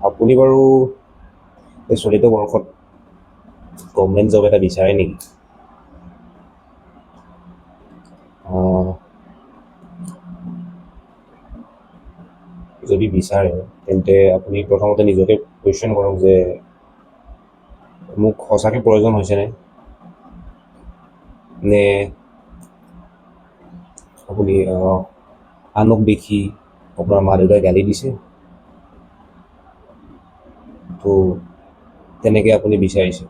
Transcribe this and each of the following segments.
আপুনি বাৰু এই চলিত বৰ্ষত গভৰ্ণমেণ্ট জব এটা বিচাৰে নেকি? আহ, যদি বিচাৰে তেন্তে আপুনি প্ৰথমতে নিজকে কুৱেশ্যন কৰক যে মোক সঁচাকৈ প্ৰয়োজন হৈছেনে, নে আপুনি আনক দেখি আপোনাৰ মা দেউতাই গালি দিছে তো তেনেকৈ আপুনি বিচাৰিছে।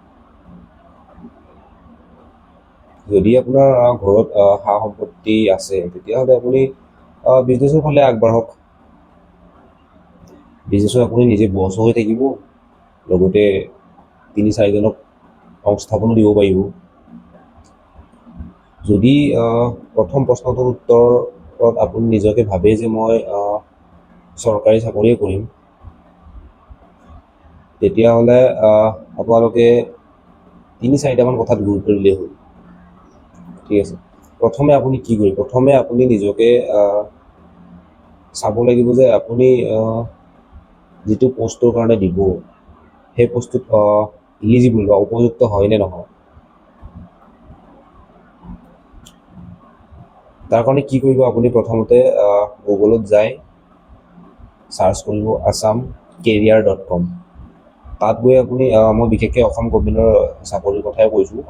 যদি আপোনাৰ ঘৰত সা সম্পত্তি আছে তেতিয়াহ'লে আপুনি বিজনেছৰ ফালে আগবাঢ়ক। বিজনেছত আপুনি নিজে বছ হৈ থাকিব, লগতে 3-4জনক সংস্থাপনো দিব পাৰিব। যদি প্ৰথম প্ৰশ্নটোৰ উত্তৰত আপুনি নিজকে ভাবে যে মই চৰকাৰী চাকৰিয়ে কৰিম, তেতিয়াহ'লে আপোনালোকে 3-4টামান কথাত গুৰুত্ব দিলেই হ'ল। ঠিক আছে, প্ৰথমে আপুনি কি কৰিব? প্ৰথমে আপুনি নিজকে চাব লাগিব যে আপুনি যিটো পষ্টৰ কাৰণে দিব সেই পষ্টটোত ইলিজিবল বা উপযুক্ত হয় নে নহয়। তাৰ কাৰণে কি কৰিব? আপুনি প্ৰথমতে গুগলত যাই চাৰ্চ কৰিব assam.career.com। তাত গৈ আপুনি মই বিশেষকৈ অসম গভৰ্ণমেণ্টৰ চাকৰিৰ কথাই কৈছোঁ।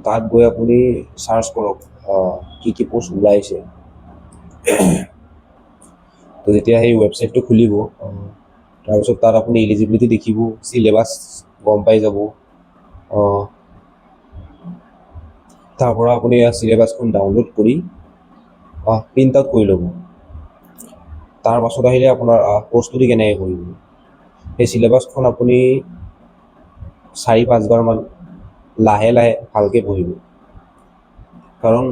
তাত গৈ আপুনি চাৰ্চ কৰক কি কি পোষ্ট ওলাইছে। তো যেতিয়া সেই ৱেবছাইটটো খুলিব, তাৰপিছত তাত আপুনি এলিজিবিলিটি দেখিব, চিলেবাছ গম পাই যাব। তাৰ পৰা আপুনি চিলেবাছখন ডাউনলোড কৰি প্ৰিণ্ট আউট কৰি ল'ব। তাৰ পাছত আহিলে আপোনাৰ প্ৰস্তুতি কেনেকৈ কৰিব। সেই চিলেবাছখন আপুনি 4-5বাৰমান লাহে লাহে ভালকৈ পঢ়িব, কাৰণ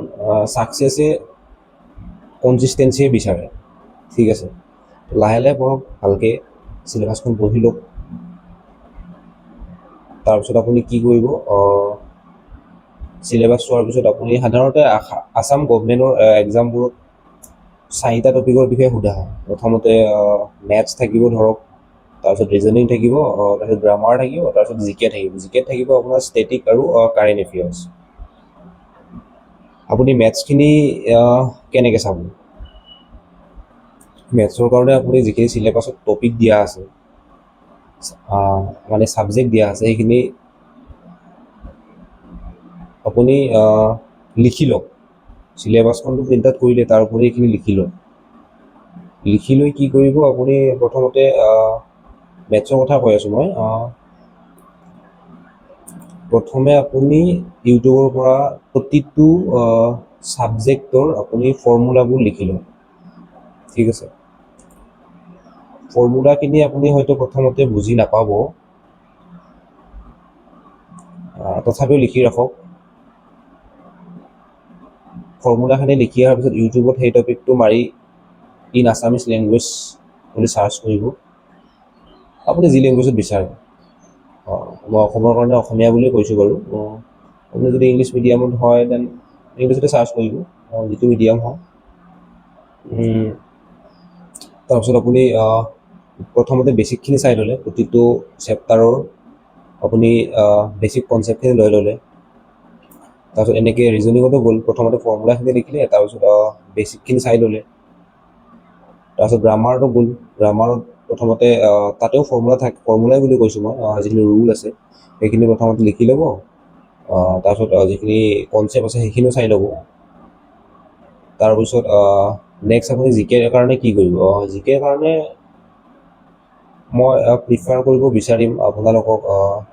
ছাকচেছে কনচিষ্টেঞ্চিয়ে বিচাৰে। ঠিক আছে, লাহে লাহে পঢ়ক, ভালকৈ চিলেবাছখন পঢ়ি লওক। তাৰপিছত আপুনি কি কৰিব? চিলেবাছ চোৱাৰ পিছত আপুনি সাধাৰণতে আছাম গভৰ্ণমেণ্টৰ এক্সামবোৰত 4টা টপিকৰ বিষয়ে সোধা হয়। প্ৰথমতে মেথছ থাকিব ধৰক, তাৰপিছত ৰিজনিং থাকিব, তাৰপিছত গ্ৰামাৰ থাকিব, তাৰপিছত জিকে থাকিব। জিকেত থাকিব আপোনাৰ ষ্টেটিক আৰু কাৰেণ্ট এফেয়াৰ্ছ। আপুনি মেথছখিনি কেনেকৈ চাব? মেথছৰ কাৰণে আপুনি যিখিনি চিলেবাছত টপিক দিয়া আছে, মানে ছাবজেক্ট দিয়া আছে, সেইখিনি আপুনি লিখি লওক। চিলেবাছখনটো প্ৰিণ্ট আউট কৰিলে, তাৰ উপৰি এইখিনি লিখি লওক। লিখি লৈ কি কৰিব? আপুনি প্ৰথমতে মেথছৰ কথা কৈ আছোঁ মই। প্ৰথমে আপুনি ইউটিউবৰ পৰা প্ৰতিটো ছাবজেক্টৰ আপুনি ফৰ্মুলাবোৰ লিখি লওক। ঠিক আছে, ফৰ্মুলাখিনি আপুনি হয়তো প্ৰথমতে বুজি নাপাব, তথাপিও লিখি ৰাখক। ফৰ্মুলাখিনি লিখি অহাৰ পিছত ইউটিউবত সেই টপিকটো মাৰি ইন আছামিজ লেংগুৱেজ বুলি চাৰ্চ কৰিব। আপুনি যি লেংগুৱেজত বিচাৰে, মই অসমৰ কাৰণে অসমীয়া বুলি কৈছোঁ বাৰু। আপুনি যদি ইংলিছ মিডিয়ামত হয় দেন ইংলিছতে চাৰ্চ কৰিব, যিটো মিডিয়াম হয়। তাৰপিছত আপুনি প্ৰথমতে বেছিকখিনি চাই ল'লে, প্ৰতিটো চেপ্টাৰৰ আপুনি বেছিক কনচেপ্টখিনি লৈ ল'লে। তাৰপিছত এনেকৈ ৰিজনিঙতো গ'ল, প্ৰথমতে ফৰ্মুলাখিনি লিখিলে, তাৰপিছত বেছিকখিনি চাই ল'লে। তাৰপিছত গ্ৰামাৰটো গ'ল, গ্ৰামাৰত প্ৰথমতে তাতেও ফৰ্মুলাই বুলি কৈছোঁ মই, যিখিনি ৰুল আছে সেইখিনি প্ৰথমতে লিখি ল'ব। তাৰপিছত যিখিনি কনচেপ্ট আছে সেইখিনিও চাই ল'ব। তাৰপিছত নেক্সট আপুনি জিকেৰ কাৰণে কি কৰিব? জিকেৰ কাৰণে মই প্ৰিফাৰ কৰিব বিচাৰিম আপোনালোকক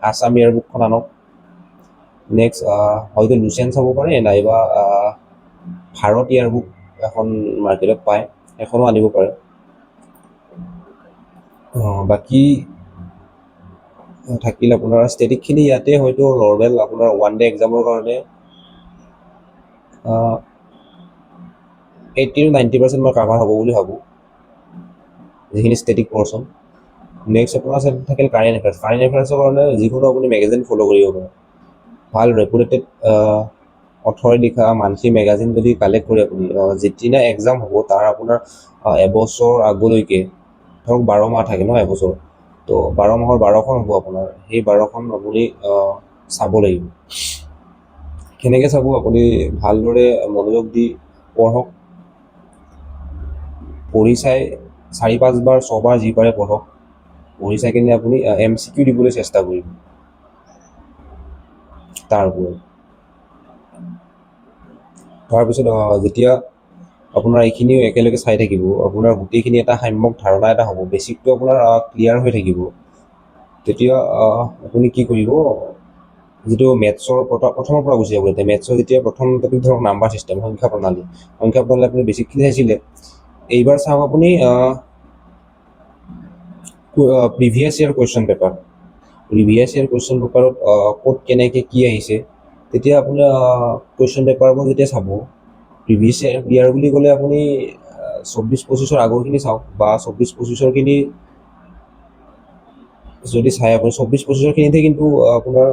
আছাম ইয়াৰ বুকখন আনক। নেক্সট হয়তো লুচেন চাব পাৰে, নাইবা ভাৰত ইয়াৰ বুক এখন মাৰ্কেটত পায়, সেইখনো আনিব পাৰে। বাকী থাকিল আপোনাৰ ষ্টেটিকখিনি। ইয়াতে হয়তো নৰ্মেল আপোনাৰ 1 ডে এক্সামৰ কাৰণে 80-90% মই কাভাৰ হ'ব বুলি ভাবোঁ, যিখিনি ষ্টেটিক পৰ্চন। নেক্সট আপোনাৰ থাকিল কাৰেণ্ট এফেয়াৰ্ছ। কাৰেণ্ট এফেয়াৰ্ছৰ কাৰণে যিকোনো আপুনি মেগাজিন ফ'ল' কৰিব পাৰে। ভাল ৰেপুটেটেড অথৰে লিখা মান্থলি মেগাজিন যদি কালেক্ট কৰি আপুনি যেতিয়া এক্সাম হ'ব তাৰ আপোনাৰ এবছৰ আগলৈকে ধৰক 12 মাহ থাকে ন এবছৰ, তো 12 মাহৰ 12খন হ'ব আপোনাৰ, সেই 12খন আপুনি চাব লাগিব। কেনেকৈ চাব? আপুনি ভালদৰে মনোযোগ দি পঢ়ক, পঢ়ি চাই 4-5 বাৰ 6 বাৰ যি পাৰে পঢ়ক, পঢ়ি চাই কিনে আপুনি MCQ দিবলৈ চেষ্টা কৰিব তাৰ ওপৰত। তাৰপিছত যেতিয়া আপোনাৰ এইখিনিও একেলগে চাই থাকিব, আপোনাৰ গোটেইখিনি এটা সাম্যক ধাৰণা এটা হ'ব, বেছিকটো আপোনাৰ ক্লিয়াৰ হৈ থাকিব, তেতিয়া আপুনি কি কৰিব, যিটো মেথছৰ প্ৰথমৰ পৰা গুচি যাব। এতিয়া মেথছৰ যেতিয়া প্ৰথম টপিক ধৰক নাম্বাৰ ছিষ্টেম, সংখ্যা প্ৰণালী আপুনি বেছিকখিনি চাইছিলে। এইবাৰ চাওক আপুনি previous year question paper, previous year question পেপাৰত ক'ত কেনেকৈ কি আহিছে, তেতিয়া আপুনি কুৱেশ্যন পেপাৰবোৰ যেতিয়া চাব, প্ৰিভিয়াছ ইয়াৰ বুলি ক'লে আপুনি 24-25 আগৰখিনি চাওক, বা 24-25খিনি যদি চাই আপুনি 24-25খিনিতে কিন্তু আপোনাৰ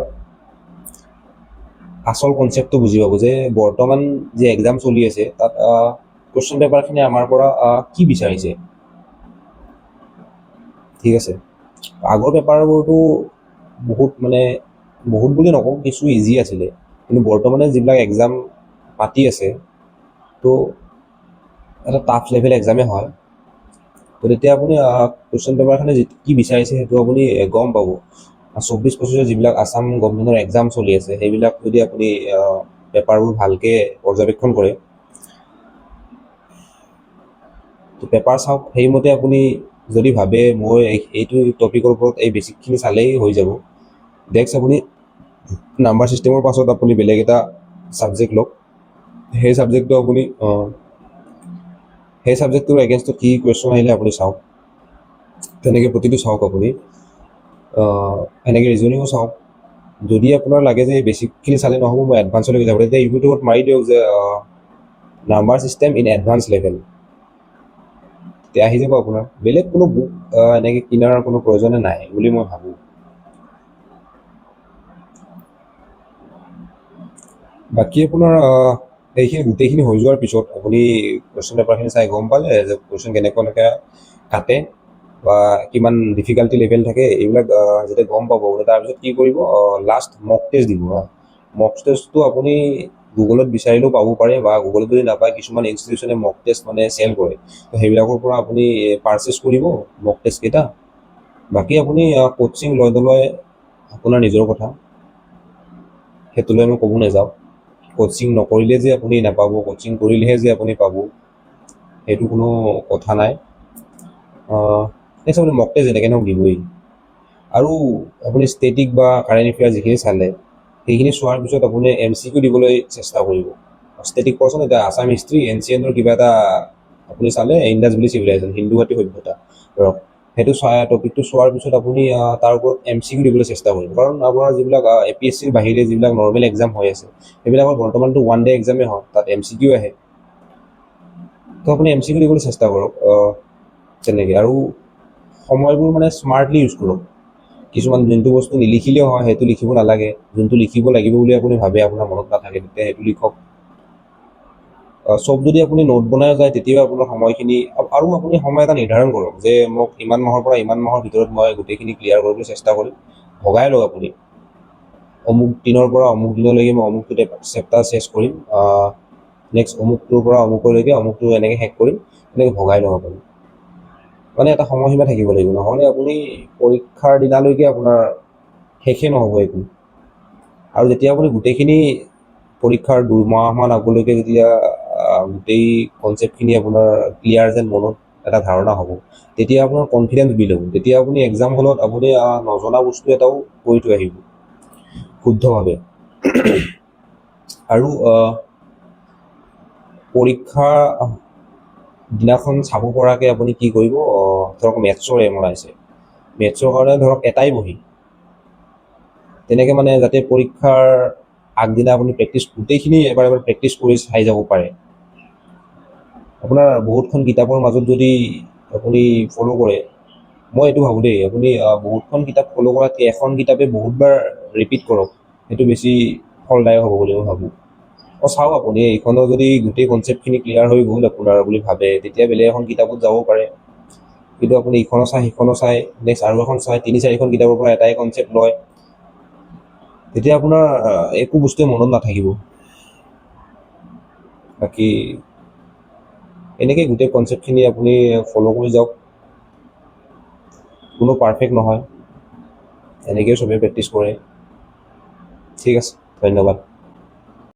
আচল কনচেপ্টটো বুজি পাব যে বৰ্তমান যে এক্সাম চলি আছে তাত কুৱেশ্যন পেপাৰখিনি আমাৰ পৰা কি বিচাৰিছে। ঠিক আছে, আগৰ পেপাৰবোৰতো বহুত বুলি নকওঁ, কিছু ইজি আছিলে, কিন্তু বৰ্তমানে যিবিলাক এক্সাম পাতি আছে তো এটা টাফ লেভেল এক্সামেই হয়, তো তেতিয়া আপুনি কুৱেশ্যন পেপাৰখিনি কি বিচাৰিছে সেইটো আপুনি গম পাব। 24-25 যিবিলাক আছাম গভৰ্ণমেণ্টৰ এক্সাম চলি আছে সেইবিলাক যদি আপুনি পেপাৰবোৰ ভালকৈ পৰ্যবেক্ষণ কৰে, তো পেপাৰ চাওক, সেইমতে আপুনি যদি ভাবে মই এইটো টপিকৰ ওপৰত এই বেছিকখিনি চালেই হৈ যাব, নেক্সট আপুনি নাম্বাৰ ছিষ্টেমৰ পাছত আপুনি বেলেগ এটা ছাবজেক্ট লওক, সেই ছাবজেক্টটোৰ এগেইনষ্টত কি কুৱেশ্যন আহিলে আপুনি চাওক, তেনেকৈ প্ৰতিটো চাওক আপুনি। এনেকৈ ৰিজনিঙো চাওক। যদি আপোনাৰ লাগে যে বেছিকখিনি চালে নহ'ব, মই এডভান্সলৈকে যাব, তেতিয়া ইউটিউবত মাৰি দিয়ক যে number system in advance level, তেতিয়া আহি যাব আপোনাৰ। বেলেগ কোনো বুক এনেকৈ কিনাৰ কোনো প্ৰয়োজনে নাই বুলি মই ভাবোঁ। বাকী আপোনাৰ এইখিনি গোটেইখিনি হৈ যোৱাৰ পিছত আপুনি কুৱেশ্যন পেপাৰখিনি চাই গম পালে যে কুৱেশ্যন কেনেকৈ কাটে বা কিমান ডিফিকাল্টি লেভেল থাকে, এইবিলাক যেতিয়া গম পাব, তাৰপিছত কি কৰিব, লাষ্ট মক টেষ্ট দিব। মক টেষ্টটো আপুনি গুগলত বিচাৰিলেও পাব পাৰে, বা গুগলত যদি নাপায় কিছুমান ইনষ্টিটিউশ্যনে মক টেষ্ট চেল কৰে, তো সেইবিলাকৰ পৰা আপুনি পাৰচেছ কৰিব মক টেষ্টকেইটা। বাকী আপুনি কোচিং লৈ নলয় আপোনাৰ নিজৰ কথা, সেইটোলৈ মই ক'ব নাযাওঁ। কোচিং নকৰিলে যে আপুনি নাপাব, কোচিং কৰিলেহে যে আপুনি পাব, সেইটো কোনো কথা নাই। নেক্সট আপুনি মক টেষ্ট যেনেকৈ নহওক দিবই। আৰু আপুনি ষ্টেটিক বা কাৰেণ্ট এফেয়াৰ যিখিনি চালে সেইখিনি চোৱাৰ পিছত আপুনি MCQ দিবলৈ চেষ্টা কৰিব। ষ্টেটিক পৰ্চন, এতিয়া আছাম হিষ্ট্ৰী এনচিয়েণ্টৰ কিবা এটা আপুনি চালে, ইণ্ডাছ ভেলী চিভিলাইজেশ্যন, সিন্ধু ঘাটি সভ্যতা ধৰক, সেইটো টপিকটো চোৱাৰ পিছত আপুনি তাৰ ওপৰত MCQ দিবলৈ চেষ্টা কৰিব। কাৰণ আপোনাৰ যিবিলাক APSCৰ বাহিৰে যিবিলাক নৰ্মেল এক্সাম হৈ আছে সেইবিলাকৰ বৰ্তমানটো 1 ডে এক্সামেই হয়, তাত MCQ আহে, তো আপুনি MCQ দিবলৈ চেষ্টা কৰক তেনেকৈ। আৰু সময়বোৰ স্মাৰ্টলি ইউজ কৰক। কিছুমান যোনটো বস্তু নিলিখিলেও হয় সেইটো লিখিব নালাগে, যোনটো লিখিব লাগিব বুলি আপুনি ভাবে আপোনাৰ মনত নাথাকে তেতিয়া সেইটো লিখক। চব যদি আপুনি নোট বনাই যায় তেতিয়াও আপোনাৰ সময়খিনি, আৰু আপুনি সময় এটা নিৰ্ধাৰণ কৰক যে মোক ইমান মাহৰ পৰা ইমান মাহৰ ভিতৰত মই গোটেইখিনি ক্লিয়াৰ কৰিবলৈ চেষ্টা কৰিম। ভগাই লওক আপুনি, অমুক দিনৰ পৰা অমুক দিনলৈকে মই অমুকটো চেপ্টাৰ চেছ কৰিম, নেক্সট অমুকটোৰ পৰা অমুকলৈকে অমুকটো এনেকৈ শেষ কৰিম, এনেকৈ ভগাই লওক আপুনি। এটা সময়সীমা থাকিব লাগিব, নহ'লে আপুনি পৰীক্ষাৰ দিনালৈকে আপোনাৰ শেষেই নহ'ব একো। আৰু যেতিয়া আপুনি গোটেইখিনি পৰীক্ষাৰ 2 মাহমান আগলৈকে যেতিয়া গোটেই কনচেপ্টখিনি আপোনাৰ ক্লিয়াৰ যেন মনত এটা ধাৰণা হ'ব, তেতিয়া আপোনাৰ কনফিডেঞ্চ বিল্ড হ'ব। তেতিয়া আপুনি এক্সাম হলত আপুনি নজনা বস্তু এটাও কৰি থৈ আহিব শুদ্ধভাৱে। আৰু পৰীক্ষা দিনাখন চাব পৰাকৈ আপুনি কি কৰিব, ধৰক মেথছৰ আছে, মেথছৰ কাৰণে ধৰক এটাই বহি, তেনেকৈ যাতে পৰীক্ষাৰ আগদিনা আপুনি গোটেইখিনি এবাৰ প্ৰেক্টিছ কৰি চাই যাব পাৰে। আপোনাৰ বহুতখন কিতাপৰ মাজত যদি আপুনি ফ'ল' কৰে, মই এইটো ভাবোঁ দেই, আপুনি বহুতখন কিতাপ ফ'ল' কৰাতকৈ এখন কিতাপে বহুতবাৰ ৰিপিট কৰক, সেইটো বেছি ফলদায়ক হ'ব বুলি মই ভাবোঁ। চাওক আপুনি এইখনৰ যদি গোটেই কনচেপ্টখিনি ক্লিয়াৰ হৈ গ'ল আপোনাৰ বুলি ভাবে তেতিয়া বেলেগ এখন কিতাপত যাব পাৰে, কিন্তু আপুনি ইখনো চাই সিখনো চাই নেক্সট আৰু এখন চাই 3-4খন কিতাপৰ পৰা এটাই কনচেপ্ট লয়, তেতিয়া আপোনাৰ একো বস্তুৱে মনত নাথাকিব। বাকী এনেকৈ গোটেই কনচেপ্টখিনি আপুনি ফ'ল' কৰি যাওক, কোনো পাৰফেক্ট নহয়, এনেকৈয়ে চবেই প্ৰেক্টিছ কৰে। ঠিক আছে, ধন্যবাদ।